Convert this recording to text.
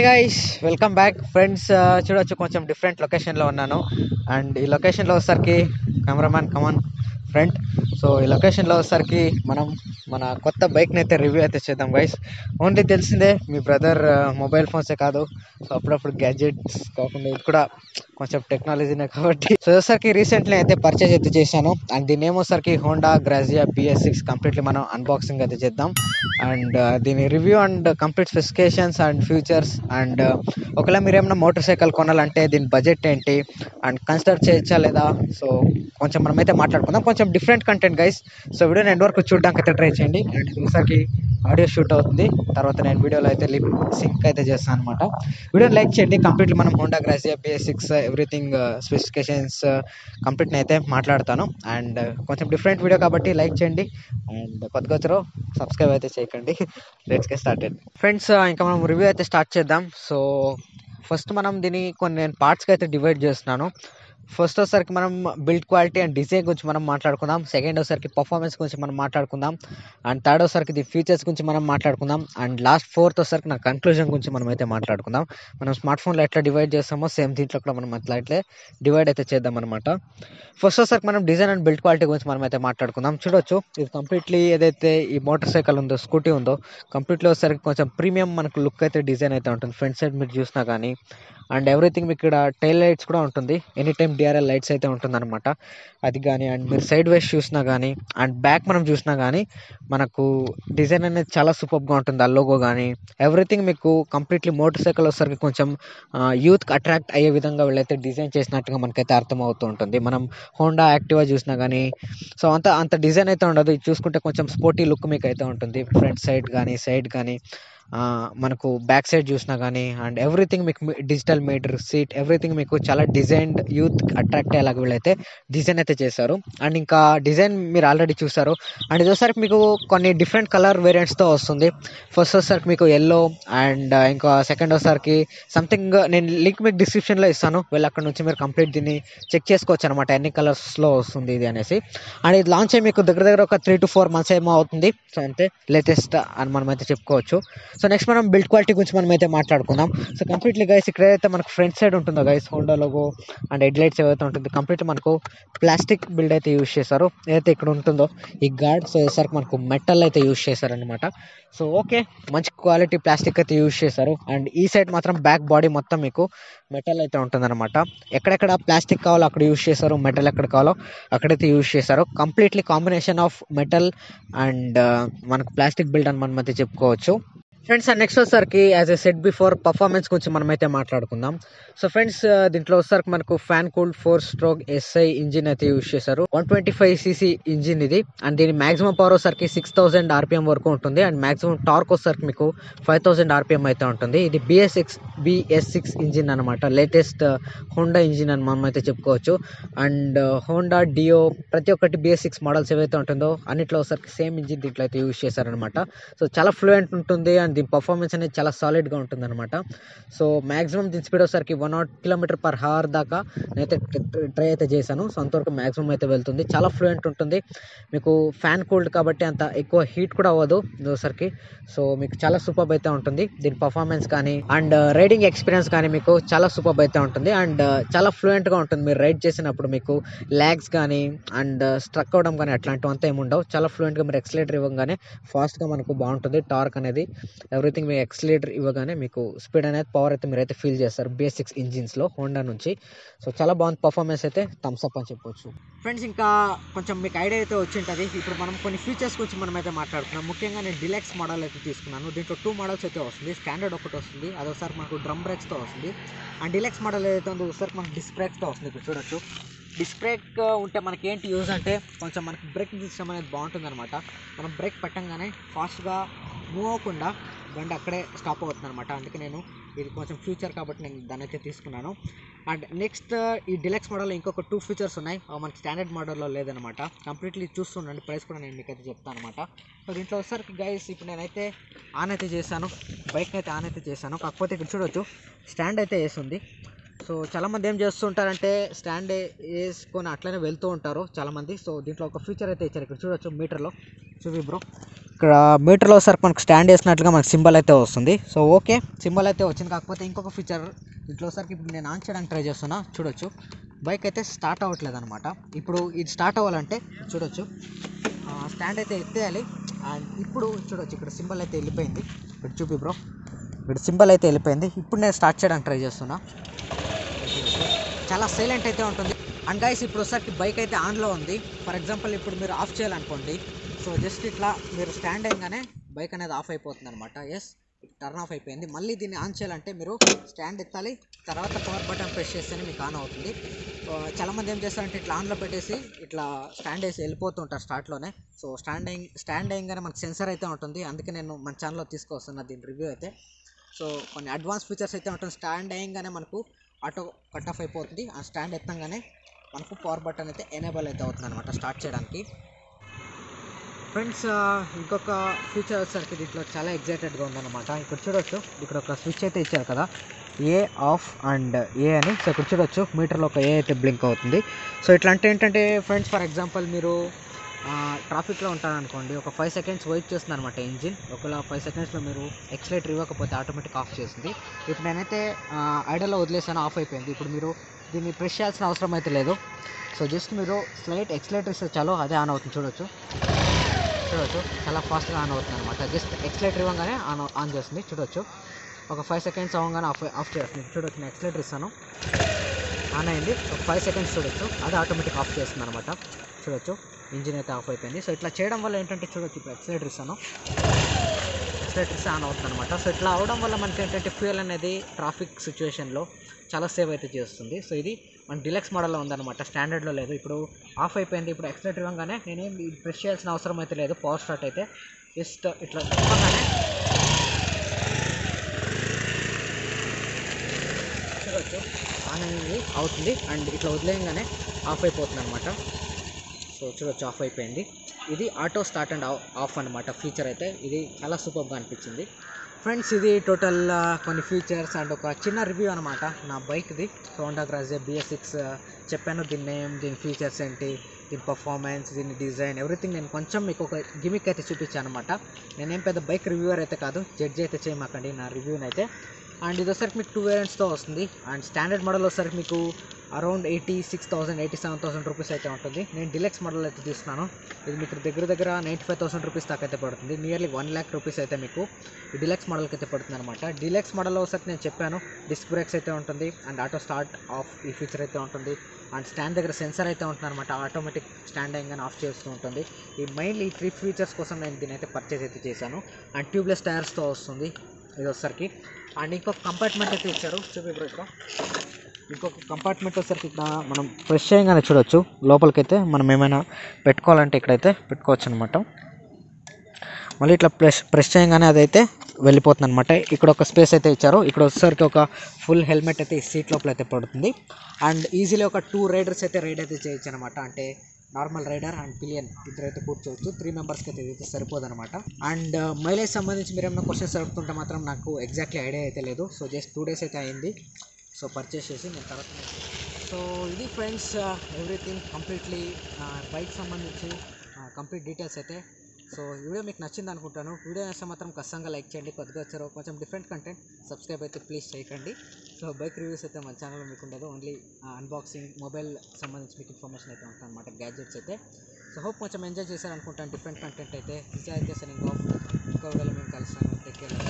Guys, welcome back friends. చూడొచ్చు కొంచెం different లొకేషన్లో ఉన్నాను. అండ్ ఈ లొకేషన్లో వచ్చేసరికి కెమెరామ్యాన్ కమాన్ ఫ్రంట్. సో ఈ లొకేషన్లో వచ్చేసరికి మనం మన కొత్త బైక్ని అయితే రివ్యూ అయితే చేద్దాం గైస్. ఓన్లీ తెలిసిందే మీ బ్రదర్ మొబైల్ ఫోన్సే కాదు, సో అప్పుడప్పుడు గ్యాడ్జెట్స్ కాకుండా ఇది కూడా కొంచెం టెక్నాలజీనే కాబట్టి. సో వచ్చేసరికి రీసెంట్లీ అయితే పర్చేజ్ అయితే చేశాను. అండ్ దీని ఏమోసరికి హోండా గ్రాజియా BS6 కంప్లీట్లీ మనం అన్బాక్సింగ్ అయితే చేద్దాం. అండ్ దీని review and complete specifications and futures and ఒకవేళ మీరు ఏమైనా మోటార్ సైకిల్ కొనాలంటే దీని బడ్జెట్ ఏంటి అండ్ కన్సిడర్ చేయొచ్చా లేదా, సో కొంచెం మనమైతే మాట్లాడుకుందాం. కొంచెం different content guys. So video end వరకు చూడడానికి అయితే ట్రై చేయండి. అండ్ ఈసారికి ఆడియో షూట్ అవుతుంది, తర్వాత నేను వీడియోలో అయితే లిప్ సింక్ అయితే చేస్తాను అనమాట. వీడియోని లైక్ చేయండి. కంప్లీట్లీ మనం Honda Grazia BS6 everything specifications కంప్లీట్ని అయితే మాట్లాడతాను. అండ్ కొంచెం డిఫరెంట్ వీడియో కాబట్టి లైక్ చేయండి. అండ్ కొత్తగా వచ్చారో సబ్స్క్రైబ్ అయితే చేయకండి. Let's get started friends. ఇంకా మనం రివ్యూ అయితే స్టార్ట్ చేద్దాం. సో ఫస్ట్ మనం దీన్ని నేను పార్ట్స్కి అయితే డివైడ్ చేస్తున్నాను. ఫస్ట్ వచ్చేసరికి మనం బిల్డ్ క్వాలిటీ అండ్ డిజైన్ గురించి మనం మాట్లాడుకుందాం. సెకండ్ వచ్చేసరికి పర్ఫార్మెన్స్ గురించి మనం మాట్లాడుకుందాం. అండ్ థర్డ్ వచ్చేసరికి ది ఫీచర్స్ గురించి మనం మాట్లాడుకుందాం. అండ్ లాస్ట్ ఫోర్త్ వచ్చేసరికి నా కన్క్లూజన్ గురించి మనం అయితే మాట్లాడుకుందాం. మనం స్మార్ట్ ఫోన్లో ఎట్లా డివైడ్ చేస్తామో సేమ్ దీంట్లో కూడా మనం అట్లా డివైడ్ అయితే చేద్దాం అనమాట. ఫస్ట్ వచ్చేసరికి మనం డిజైన్ అండ్ బిల్డ్ క్వాలిటీ గురించి మనం అయితే మాట్లాడుకుందాం. చూడొచ్చు, ఇది కంప్లీట్లీ ఏదైతే ఈ మోటార్ సైకిల్ ఉందో, స్కూటీ ఉందో, కంప్లీట్లీ వచ్చేసరికి కొంచెం ప్రీమియం మనకు లుక్ అయితే డిజైన్ అయితే ఉంటుంది. ఫ్రంట్ సైడ్ మీరు చూసినా కానీ అండ్ ఎవ్రీథింగ్ మీకు ఇక్కడ టైల్ లైట్స్ కూడా ఉంటుంది. ఎనీ టైమ్ DRL లైట్స్ అయితే ఉంటుందన్నమాట, అది కానీ. అండ్ మీరు సైడ్ వైస్ చూసినా కానీ అండ్ బ్యాక్ మనం చూసినా కానీ మనకు డిజైన్ అనేది చాలా సూపర్గా ఉంటుంది. ఆ లోగో కానీ ఎవ్రీథింగ్ మీకు కంప్లీట్లీ మోటార్ సైకిల్ వచ్చేసరికి కొంచెం యూత్కి అట్రాక్ట్ అయ్యే విధంగా వీళ్ళైతే డిజైన్ చేసినట్టుగా మనకైతే అర్థమవుతూ ఉంటుంది. మనం హోండా యాక్టివా చూసినా కానీ సో అంత డిజైన్ అయితే ఉండదు. ఇది చూసుకుంటే కొంచెం స్పోర్టీ లుక్ మీకు అయితే ఉంటుంది. ఫ్రంట్ సైడ్ కానీ సైడ్ కానీ మనకు బ్యాక్ సైడ్ చూసినా కానీ అండ్ ఎవ్రీథింగ్ మీకు డిజిటల్ మీటర్ సీట్ ఎవ్రీథింగ్ మీకు చాలా డిజైన్డ్ యూత్ అట్రాక్ట్ అయ్యేలాగా వీళ్ళైతే డిజైన్ అయితే చేశారు. అండ్ ఇంకా డిజైన్ మీరు ఆల్రెడీ చూసారు. అండ్ ఇది వచ్చేసరికి మీకు కొన్ని డిఫరెంట్ కలర్ వేరియంట్స్తో వస్తుంది. ఫస్ట్ వచ్చేసరికి మీకు ఎల్లో అండ్ ఇంకా సెకండ్ వచ్చేసరికి సంథింగ్, నేను లింక్ మీకు డిస్క్రిప్షన్లో ఇస్తాను, వెళ్ళి అక్కడ నుంచి మీరు కంప్లీట్ దీన్ని చెక్ చేసుకోవచ్చు అనమాట, ఎన్ని కలర్స్లో వస్తుంది ఇది అనేసి. అండ్ ఇది లాంచ్ అయ్యి మీకు దగ్గర దగ్గర ఒక 3 to 4 months ఏమో అవుతుంది. సో అంతే, లేటెస్ట్ అని మనం అయితే చెప్పుకోవచ్చు. సో నెక్స్ట్ మనం బిల్డ్ క్వాలిటీ గురించి మనం అయితే మాట్లాడుకుందాం. సో కంప్లీట్లీ గైస్ ఇక్కడ అయితే మనకు ఫ్రంట్ సైడ్ ఉంటుందో guys, Honda logo and head lights ఏవైతే ఉంటుంది కంప్లీట్ మనకు ప్లాస్టిక్ బిల్డ్ అయితే యూజ్ చేశారు. ఏదైతే ఇక్కడ ఉంటుందో ఈ గార్డ్, సో సరికి మనకు మెటల్ అయితే యూజ్ చేశారనమాట. సో ఓకే, మంచి క్వాలిటీ ప్లాస్టిక్ అయితే యూజ్ చేశారు. అండ్ ఈ సైడ్ మాత్రం బ్యాక్ బాడీ మొత్తం మీకు మెటల్ అయితే ఉంటుందన్నమాట. ఎక్కడెక్కడ ప్లాస్టిక్ కావాలో అక్కడ యూజ్ చేశారు, మెటల్ ఎక్కడ కావాలో అక్కడైతే యూజ్ చేశారు. Completely combination of metal and మనకు ప్లాస్టిక్ బిల్డ్ అని మనం అయితే చెప్పుకోవచ్చు ఫ్రెండ్స్. అండ్ నెక్స్ట్ వచ్చేసరికి as a set before performance గురించి మనమైతే మాట్లాడుకుందాం. సో ఫ్రెండ్స్ దీంట్లో వచ్చేసరికి మనకు fan cooled 4-stroke SI engine అయితే యూజ్ చేశారు. 125cc ఇంజిన్ ఇది. అండ్ దీని మాక్సిమం పవర్ వచ్చేసరికి 6000 RPM వరకు ఉంటుంది. అండ్ మాక్సిమం టార్క్ వచ్చేసరికి మీకు 5000 RPM అయితే ఉంటుంది. ఇది BS6 ఇంజిన్ అనమాట, లేటెస్ట్ హోండా ఇంజిన్ అని మనం అయితే చెప్పుకోవచ్చు. అండ్ హోండా డియో ప్రతి ఒక్కటి BS6 మోడల్స్ ఏవైతే ఉంటుందో అన్నిట్లో వచ్చేసరికి సేమ్ ఇంజిన్ దీంట్లో అయితే యూజ్ చేశారనమాట. సో చాలా ఫ్లూయెంట్ ఉంటుంది అండ్ దీని పర్ఫార్మెన్స్ అనేది చాలా సాలిడ్గా ఉంటుంది అనమాట. సో మాక్సిమం దీని స్పీడ్ వచ్చేసరికి 100 km/h దాకా నేనైతే ట్రై అయితే చేశాను. సో అంతవరకు మాక్సిమం అయితే వెళ్తుంది. చాలా ఫ్లూయెంట్ ఉంటుంది. మీకు ఫ్యాన్ కూల్డ్ కాబట్టి అంత ఎక్కువ హీట్ కూడా అవ్వదు వచ్చేసరికి. సో మీకు చాలా సూపర్బ్ అయితే ఉంటుంది. దీని పర్ఫార్మెన్స్ కానీ అండ్ రైడింగ్ ఎక్స్పీరియన్స్ కానీ మీకు చాలా సూపర్బ్ అయితే ఉంటుంది. అండ్ చాలా ఫ్లూయెంట్గా ఉంటుంది. మీరు రైడ్ చేసినప్పుడు మీకు ల్యాగ్స్ కానీ అండ్ స్ట్రక్ అవ్వడం కానీ అట్లాంటివి అంతా ఏమి ఉండవు. చాలా ఫ్లూయెంట్గా మీరు ఎక్సలేటర్ ఇవ్వగానే ఫాస్ట్గా మనకు బాగుంటుంది. టార్క్ అనేది ఎవ్రీథింగ్ మీకు ఎక్సలేటర్ ఇవ్వగానే మీకు స్పీడ్ అనేది పవర్ అయితే మీరైతే ఫీల్ చేస్తారు BS6 ఇంజిన్స్లో హోండా నుంచి. సో చాలా బాగుంది పర్ఫార్మెన్స్ అయితే, థమ్స్ అప్ అని చెప్పొచ్చు ఫ్రెండ్స్. ఇంకా కొంచెం మీకు ఐడియా అయితే వచ్చింటుంది. ఇప్పుడు మనం కొన్ని ఫీచర్స్ గురించి మనం అయితే మాట్లాడుతున్నాం. ముఖ్యంగా నేను డిలక్స్ మోడల్ అయితే తీసుకున్నాను. దీంట్లో 2 మోడల్స్ అయితే వస్తుంది. స్టాండర్డ్ ఒకటి వస్తుంది, అదొకసారి మనకు డ్రమ్ బ్రేక్స్తో వస్తుంది. అండ్ డిలక్స్ మోడల్ ఏదైతే ఉందో ఒకసారి మనకు డిస్క్ బ్రేక్స్తో వస్తుంది. ఇప్పుడు చూడొచ్చు, డిస్క్ బ్రేక్ ఉంటే మనకి ఏంటి యూజ్ అంటే కొంచెం మనకి బ్రేకింగ్ సిస్టమ్ అనేది బాగుంటుంది అనమాట. మనం బ్రేక్ పెట్టంగానే ఫాస్ట్గా మూవ్ అవ్వకుండా బండి అక్కడే స్టాప్ అవుతుంది అనమాట. అందుకే నేను ఇది కొంచెం ఫ్యూచర్ కాబట్టి నేను దాన్ని అయితే తీసుకున్నాను. అండ్ నెక్స్ట్ ఈ డిలక్స్ మోడల్లో ఇంకొక 2 ఫీచర్స్ ఉన్నాయి, మనకి స్టాండర్డ్ మోడల్లో లేదనమాట. కంప్లీట్లీ చూస్తుండండి, ప్రైస్ కూడా నేను మీకు అయితే చెప్తాను అనమాట. సో దీంట్లో వచ్చేసరికి గైస్ ఇప్పుడు నేనైతే ఆన్ అయితే చేశాను, బైక్ని అయితే ఆన్ అయితే చేశాను. కాకపోతే ఇక్కడ చూడొచ్చు స్టాండ్ అయితే వేసింది. సో చాలామంది ఏం చేస్తుంటారంటే స్టాండ్ వేసుకొని అట్లనే వెళ్తూ ఉంటారు చాలామంది. సో దీంట్లో ఒక ఫీచర్ అయితే ఇచ్చారు, ఇక్కడ చూడొచ్చు మీటర్లో. చూపి బ్రో, ఇక్కడ మీటర్లో సరికి మనకు స్టాండ్ వేసినట్లుగా మనకు సింబల్ అయితే వస్తుంది. సో ఓకే, సింబల్ అయితే వచ్చింది. కాకపోతే ఇంకొక ఫీచర్ దీంట్లో సరికి ఇప్పుడు నేను ఆన్ చేయడానికి ట్రై చేస్తున్నా. చూడొచ్చు బైక్ అయితే స్టార్ట్ అవ్వట్లేదు అనమాట. ఇప్పుడు ఇది స్టార్ట్ అవ్వాలంటే చూడొచ్చు స్టాండ్ అయితే ఎత్తేయాలి. అండ్ ఇప్పుడు చూడొచ్చు ఇక్కడ సింబల్ అయితే వెళ్ళిపోయింది. ఇక్కడ చూపి బ్రో, ఇక్కడ సింబల్ అయితే వెళ్ళిపోయింది. ఇప్పుడు నేను స్టార్ట్ చేయడానికి ట్రై చేస్తున్నా. చాలా సైలెంట్ అయితే ఉంటుంది. అండ్ గైస్ ఇప్పుడు ఒకసారి బైక్ అయితే ఆన్లో ఉంది. ఫర్ ఎగ్జాంపుల్ ఇప్పుడు మీరు ఆఫ్ చేయాలనుకోండి, సో జస్ట్ ఇట్లా మీరు స్టాండ్ అయ్యగానే బైక్ అనేది ఆఫ్ అయిపోతుంది అనమాట. ఎస్, టర్న్ ఆఫ్ అయిపోయింది. మళ్ళీ దీన్ని ఆన్ చేయాలంటే మీరు స్టాండ్ ఎత్తాలి, తర్వాత పవర్ బటన్ ప్రెస్ చేస్తేనే మీకు ఆన్ అవుతుంది. చాలామంది ఏం చేస్తారంటే ఇట్లా ఆన్లో పెట్టేసి ఇట్లా స్టాండ్ వేసి వెళ్ళిపోతుంటారు స్టార్ట్లోనే. సో స్టాండ్ అయ్యగానే మనకు సెన్సర్ అయితే ఉంటుంది. అందుకే నేను మన ఛానల్లో తీసుకొస్తున్నా దీని రివ్యూ అయితే. సో కొన్ని అడ్వాన్స్ ఫీచర్స్ అయితే ఉంటుంది. స్టాండ్ అయ్యగానే మనకు ఆటో కట్ ఆఫ్ అయిపోతుంది. ఆ స్టాండ్ ఎత్తంగానే మనకు పవర్ బటన్ అయితే ఎనేబుల్ అయితే అవుతుంది అనమాట స్టార్ట్ చేయడానికి. ఫ్రెండ్స్ ఇంకొక ఫీచర్ వచ్చేసరికి దీంట్లో చాలా ఎగ్జైటెడ్గా ఉందన్నమాట. ఇక్కడ చూడొచ్చు, ఇక్కడ ఒక స్విచ్ అయితే ఇచ్చారు కదా, ఏ ఆఫ్ అండ్ ఏ అని. సో ఇక్కడ చూడొచ్చు మీటర్లో ఒక ఏ అయితే బ్లింక్ అవుతుంది. సో ఇట్లా అంటే ఏంటంటే ఫ్రెండ్స్, ఫర్ ఎగ్జాంపుల్ మీరు ట్రాఫిక్లో ఉంటారనుకోండి, ఒక 5 సెకండ్స్ వెయిట్ చేస్తుంది అనమాట ఇంజిన్. ఒకవేళ 5 సెకండ్స్లో మీరు ఎక్సలేటర్ ఇవ్వకపోతే ఆటోమేటిక్ ఆఫ్ చేస్తుంది. ఇప్పుడు నేనైతే ఐడల్లో వదిలేసాను, ఆఫ్ అయిపోయింది. ఇప్పుడు మీరు దీన్ని ప్రెస్ చేయాల్సిన అవసరం అయితే లేదు. సో జస్ట్ మీరు స్లైట్ ఎక్సలేటర్ ఇస్తే చాలు, అదే ఆన్ అవుతుంది. చూడొచ్చు చాలా ఫాస్ట్గా ఆన్ అవుతుంది అనమాట. జస్ట్ ఎక్సలేటర్ ఇవ్వగానే ఆన్ చేస్తుంది. చూడొచ్చు ఒక 5 సెకండ్స్ అవ్వగానే ఆఫ్ చేస్తుంది. చూడొచ్చు నేను ఎక్సలేటర్ ఇస్తాను, ఆన్ అయింది. ఒక 5 సెకండ్స్ చూడొచ్చు, అది ఆటోమేటిక్ ఆఫ్ చేస్తుంది అనమాట. చూడొచ్చు ఇంజిన్ అయితే ఆఫ్ అయిపోయింది. సో ఇట్లా చేయడం వల్ల ఏంటంటే చూడొచ్చు, ఇప్పుడు ఎక్సలేటర్ ఇస్తాను, ఎక్సలేటర్ ఇస్తే ఆన్ అవుతుంది అనమాట. సో ఇట్లా అవడం వల్ల మనకి ఏంటంటే ఫ్యూయల్ అనేది ట్రాఫిక్ సిచ్యువేషన్లో చాలా సేవ్ అయితే చేస్తుంది. సో ఇది మన డిలక్స్ మోడల్లో ఉందన్నమాట, స్టాండర్డ్లో లేదు. ఇప్పుడు ఆఫ్ అయిపోయింది. ఇప్పుడు ఎక్సలేటర్ ఇవ్వగానే నేనేం ప్రెస్ చేయాల్సిన అవసరం అయితే లేదు. పవర్ స్టార్ట్ అయితే జస్ట్ ఇట్లా ఇవ్వగానే చూడొచ్చు ఆన్ అనేది అవుతుంది. అండ్ ఇట్లా వదిలేయంగానే ఆఫ్ అయిపోతుంది అనమాట. సో చూడొచ్చు ఆఫ్ అయిపోయింది. ఇది ఆటో స్టార్ట్ అండ్ ఆఫ్ అనమాట ఫీచర్ అయితే. ఇది చాలా సూపర్గా అనిపించింది ఫ్రెండ్స్. ఇది టోటల్ కొన్ని ఫీచర్స్ అండ్ ఒక చిన్న రివ్యూ అనమాట నా బైక్ది, హోండా గ్రాజియా BS6. చెప్పాను దీని నేమ్, దీని ఫీచర్స్ ఏంటి, దీని పర్ఫార్మెన్స్, దీని డిజైన్, ఎవ్రీథింగ్ నేను కొంచెం మీకు ఒక గిమిక్ అయితే చూపించాను అనమాట. నేనేం పెద్ద బైక్ రివ్యూవర్ అయితే కాదు, జడ్జి అయితే చేయమాకండి నా రివ్యూని అయితే. అండ్ ఇది వచ్చరికి మీకు 2 వేరియంట్స్తో వస్తుంది. అండ్ స్టాండర్డ్ మోడల్ వచ్చరికి మీకు అరౌండ్ 86,000 87,000 రూపీస్ అయితే ఉంటుంది. నేను డిలక్స్ మోడల్ అయితే తీసుకున్నాను. ఇది మీకు దగ్గర 95,000 రూపీస్ దాకా అయితే పడుతుంది. నియర్లీ 1 lakh రూపీస్ అయితే మీకు ఈ డిలక్స్ మోడల్కి అయితే పడుతుంది అనమాట. డిలక్స్ మోడల్లో ఒకసారి నేను చెప్పాను, డిస్క్ బ్రేక్స్ అయితే ఉంటుంది అండ్ ఆటో స్టార్ట్ ఆఫ్ ఈ ఫీచర్ అయితే ఉంటుంది. అండ్ స్టాండ్ దగ్గర సెన్సర్ అయితే ఉంటుంది అనమాట, ఆటోమేటిక్ స్టాండ్ అయ్యగానే ఆఫ్ చేస్తూ ఉంటుంది. ఈ మెయిన్లీ ఈ 3 ఫీచర్స్ కోసం నేను దీని అయితే పర్చేస్ అయితే చేశాను. అండ్ ట్యూబ్లెస్ టైర్స్తో వస్తుంది ఇది వచ్చరికి. అండ్ ఇంకొక కంపార్ట్మెంట్ అయితే ఇచ్చారు, చూపి బ్రో. ఇక్కడ ఇంకొక కంపార్ట్మెంట్ వచ్చరికి ఇక్కడ మనం ప్రెస్ చేయగానే చూడొచ్చు, లోపలికైతే మనం ఏమైనా పెట్టుకోవాలంటే ఇక్కడైతే పెట్టుకోవచ్చు అనమాట. మళ్ళీ ఇట్లా ప్రెస్ చేయగానే అదైతే వెళ్ళిపోతుంది అనమాట. ఇక్కడ ఒక స్పేస్ అయితే ఇచ్చారు. ఇక్కడ వచ్చేసరికి ఒక ఫుల్ హెల్మెట్ అయితే ఈ సీట్ లోపల అయితే పడుతుంది. అండ్ ఈజీలీ ఒక 2 రైడర్స్ అయితే రైడ్ అయితే చేయొచ్చు అనమాట. అంటే నార్మల్ రైడర్ అండ్ పిలియన్ ఇద్దరైతే కూర్చోవచ్చు. 3 మెంబర్స్కి అయితే ఇదైతే సరిపోదు అనమాట. అండ్ మైలేజ్ సంబంధించి మీరు ఏమైనా క్వశ్చన్స్ అడుగుతుంటే మాత్రం నాకు ఎగ్జాక్ట్లీ ఐడియా అయితే లేదు. సో జస్ట్ 2 days అయితే అయింది సో పర్చేస్ చేసి నేను తర్వాత. సో ఇది ఫ్రెండ్స్ ఎవ్రీథింగ్ కంప్లీట్లీ బైక్ సంబంధించి కంప్లీట్ డీటెయిల్స్ అయితే. సో ఈ వీడియో మీకు నచ్చింది అనుకుంటాను. వీడియో నచ్చితే మాత్రం ఖచ్చితంగా లైక్ చేయండి. కొద్దిగా వచ్చారు కొంచెం డిఫరెంట్ కంటెంట్, సబ్స్క్రైబ్ అయితే ప్లీజ్ చేయకండి. సో బైక్ రివ్యూస్ అయితే మన ఛానల్లో మీకు ఉండదు, ఓన్లీ అన్బాక్సింగ్ మొబైల్ సంబంధించి మీకు ఇన్ఫర్మేషన్ అయితే ఉంటుంది అనమాట, గ్యాడ్జెట్స్ అయితే. సో హోప్ కొంచెం ఎంజాయ్ చేశారనుకుంటాను డిఫరెంట్ కంటెంట్ అయితే. విజయ్ అయితే సైనింగ్ ఆఫ్. ఇంకో వీడియోలో మేము కలుస్తాను. Take care.